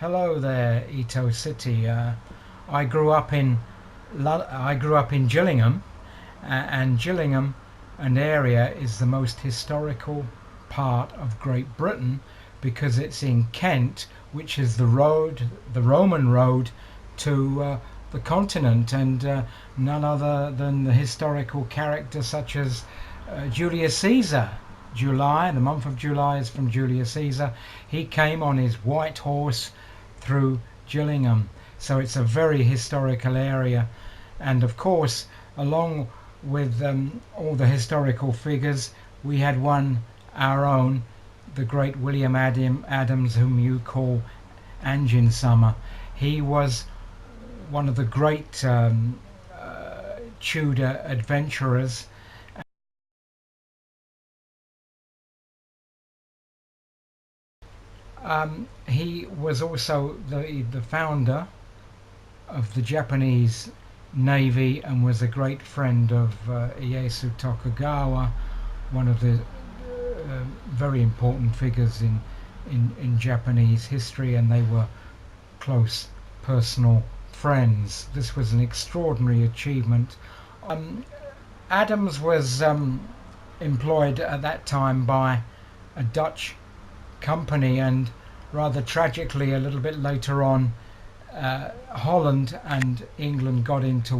Hello there, Itoh City. I grew up in I grew up in Gillingham, and Gillingham, an area, is the most historical part of Great Britain because it's in Kent, which is the Roman road to the continent, and none other than the historical characters such as Julius Caesar. The month of July is from Julius Caesar. He came on his white horse through Gillingham, so it's a very historical area. And of course, along with all the historical figures, we had our own, the great William Adams, whom you call Anjin Summer. He was one of the great Tudor adventurers. He was also the founder of the Japanese Navy and was a great friend of Ieyasu Tokugawa, one of the very important figures in Japanese history, and they were close personal friends. This was an extraordinary achievement. Adams was employed at that time by a Dutch company, and rather tragically, a little bit later on, Holland and England got into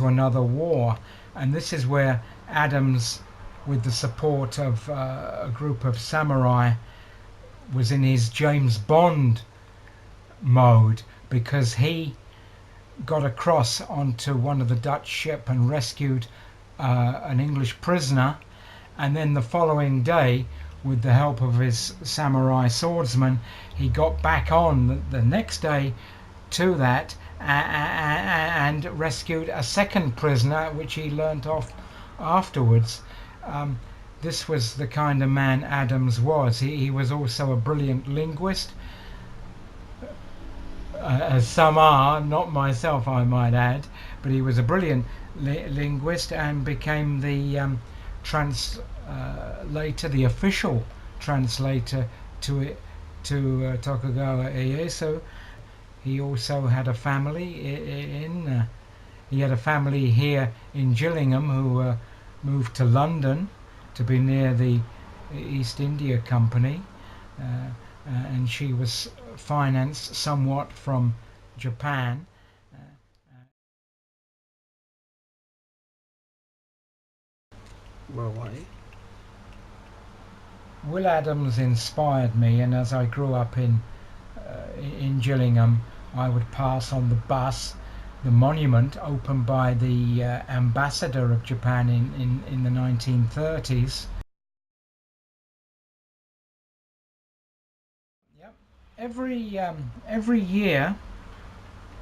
another war, and this is where Adams, with the support of a group of samurai, was in his James Bond mode, because he got across onto one of the Dutch ship and rescued an English prisoner, and then the following day, with the help of his samurai swordsman, he got back on the next day to that and rescued a second prisoner, which he learnt off afterwards. This was the kind of man Adams was. He was also a brilliant linguist, as some are, not myself I might add, but he was a brilliant linguist and became the the official translator to Tokugawa Ieyasu. He also had a family he had a family here in Gillingham who moved to London to be near the East India Company, and she was financed somewhat from Japan. Well, why? Will Adams inspired me, and as I grew up in Gillingham, I would pass on the bus the monument opened by the ambassador of Japan in the 1930s. Yep. Every year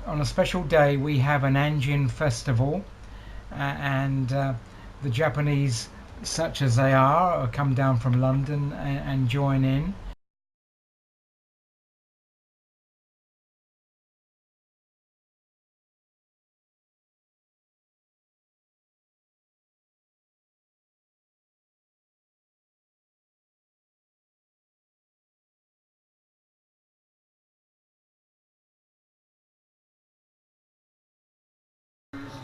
on a special day we have an Anjin Festival, and the Japanese, such as they are, come down from London and join in.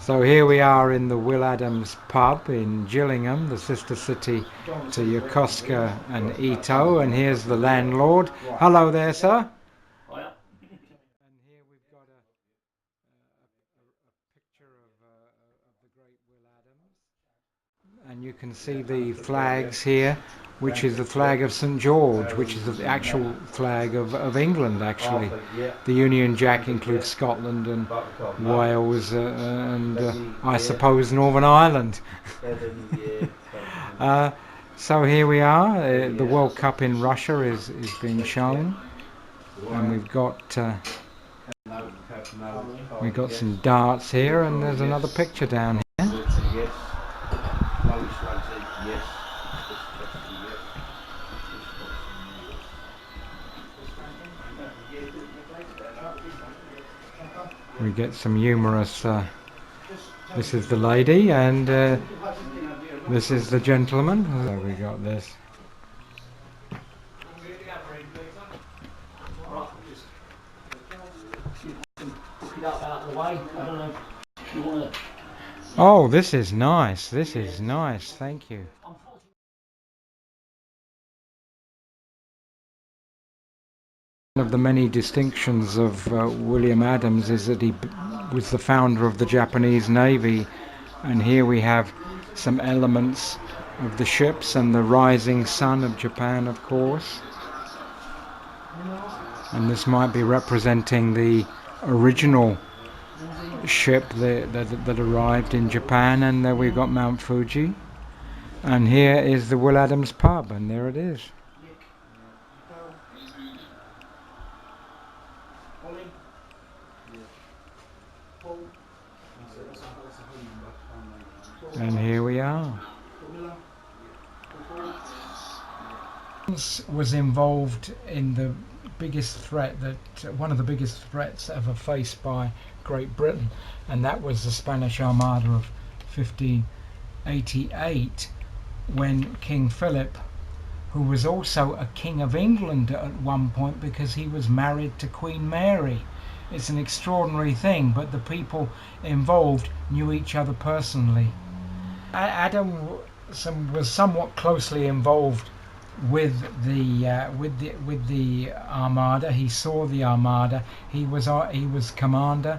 So here we are in the Will Adams pub in Gillingham, the sister city to Yokosuka and Itoh, and here's the landlord. Hello there, sir. And here we've got a picture of the great Will Adams, and you can see the flags here, which is the flag of St George, which is the actual flag of England, actually. The Union Jack includes Scotland and Wales and I suppose Northern Ireland. So here we are. The World Cup in Russia is being shown, and we've got some darts here, and there's another picture down here. We get some humorous. This is the lady, and this is the gentleman. So we got this. Oh, this is nice. This is nice. Thank you. One of the many distinctions of William Adams is that he was the founder of the Japanese Navy, and here we have some elements of the ships and the rising sun of Japan, of course. And this might be representing the original ship that arrived in Japan, and there we've got Mount Fuji. And here is the Will Adams pub, and there it is. And here we are. Was involved in the biggest threat one of the biggest threats ever faced by Great Britain, and that was the Spanish Armada of 1588, when King Philip, who was also a King of England at one point because he was married to Queen Mary. It's an extraordinary thing, but the people involved knew each other personally. Adam was somewhat closely involved with the Armada. He saw the Armada. He was commander,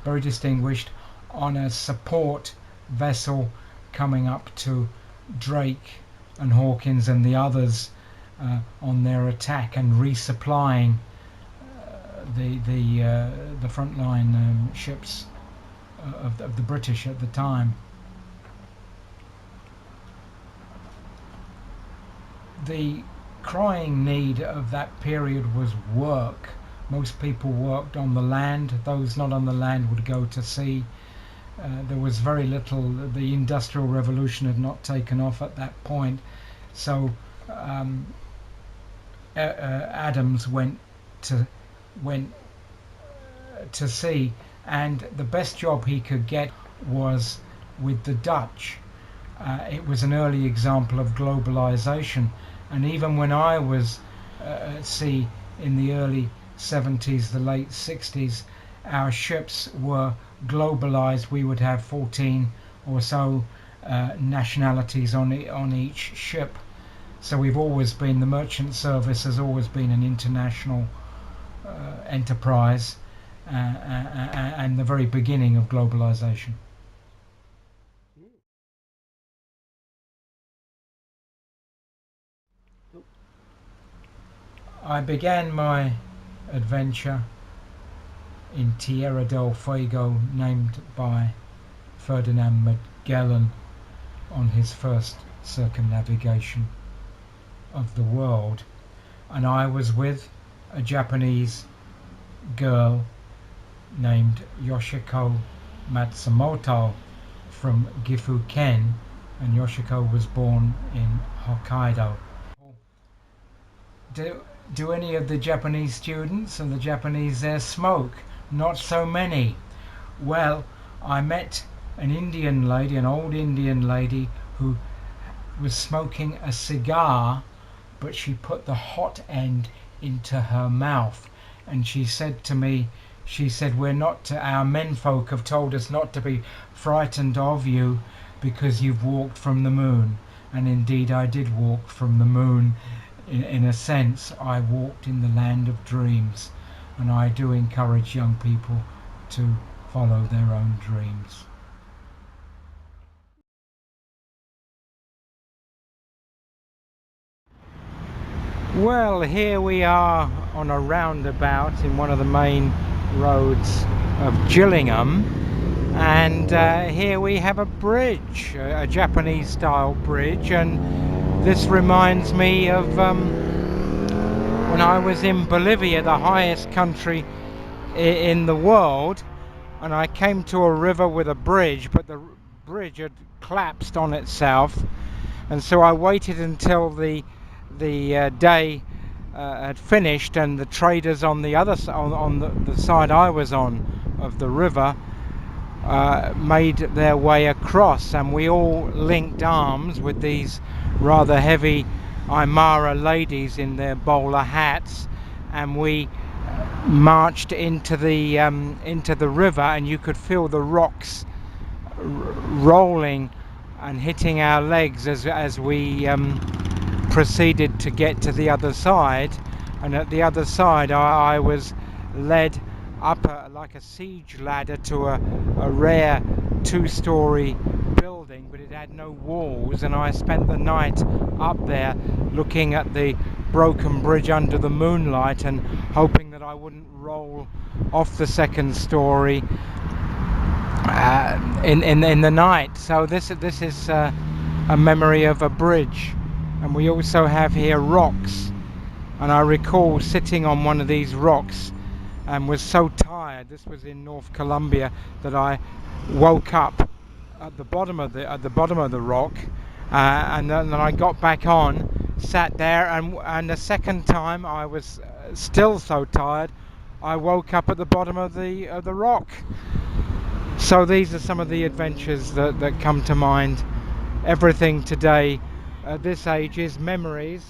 very distinguished, on a support vessel coming up to Drake and Hawkins and the others on their attack and resupplying the frontline ships of the British at the time. The crying need of that period was work. Most people worked on the land. Those not on the land would go to sea. There was very little. The Industrial Revolution had not taken off at that point, so Adams went to sea, and the best job he could get was with the Dutch. It was an early example of globalization, and even when I was at sea in the early 70s, the late 60s, our ships were globalized. We would have 14 or so nationalities on each ship. So we've always been, the merchant service has always been an international enterprise, and the very beginning of globalization. I began my adventure in Tierra del Fuego, named by Ferdinand Magellan on his first circumnavigation of the world, and I was with a Japanese girl named Yoshiko Matsumoto from Gifu-ken, and Yoshiko was born in Hokkaido. Do any of the Japanese students and the Japanese there smoke? Not so many. Well, I met an Indian lady, an old Indian lady, who was smoking a cigar, but she put the hot end into her mouth, and she said to me, our menfolk have told us not to be frightened of you because you've walked from the moon. And indeed I did walk from the moon. In a sense, I walked in the land of dreams, and I do encourage young people to follow their own dreams. Well, here we are on a roundabout in one of the main roads of Gillingham, and here we have a bridge, a Japanese style bridge, and this reminds me of when I was in Bolivia, the highest country in the world, and I came to a river with a bridge, but the bridge had collapsed on itself, and so I waited until the day had finished, and the traders on the other on the side I was on of the river made their way across, and we all linked arms with these rather heavy Aymara ladies in their bowler hats, and we marched into the river, and you could feel the rocks rolling and hitting our legs as we proceeded to get to the other side. And at the other side, I was led up like a siege ladder to a rare two-story building, but it had no walls, and I spent the night up there looking at the broken bridge under the moonlight and hoping that I wouldn't roll off the second story in the night. So this is a memory of a bridge. And we also have here rocks, and I recall sitting on one of these rocks and was so tired, this was in North Colombia, that I woke up at the bottom of the rock, and then I got back on, sat there, and the second time I was still so tired, I woke up at the bottom of the rock. So these are some of the adventures that come to mind. Everything today at this age is memories.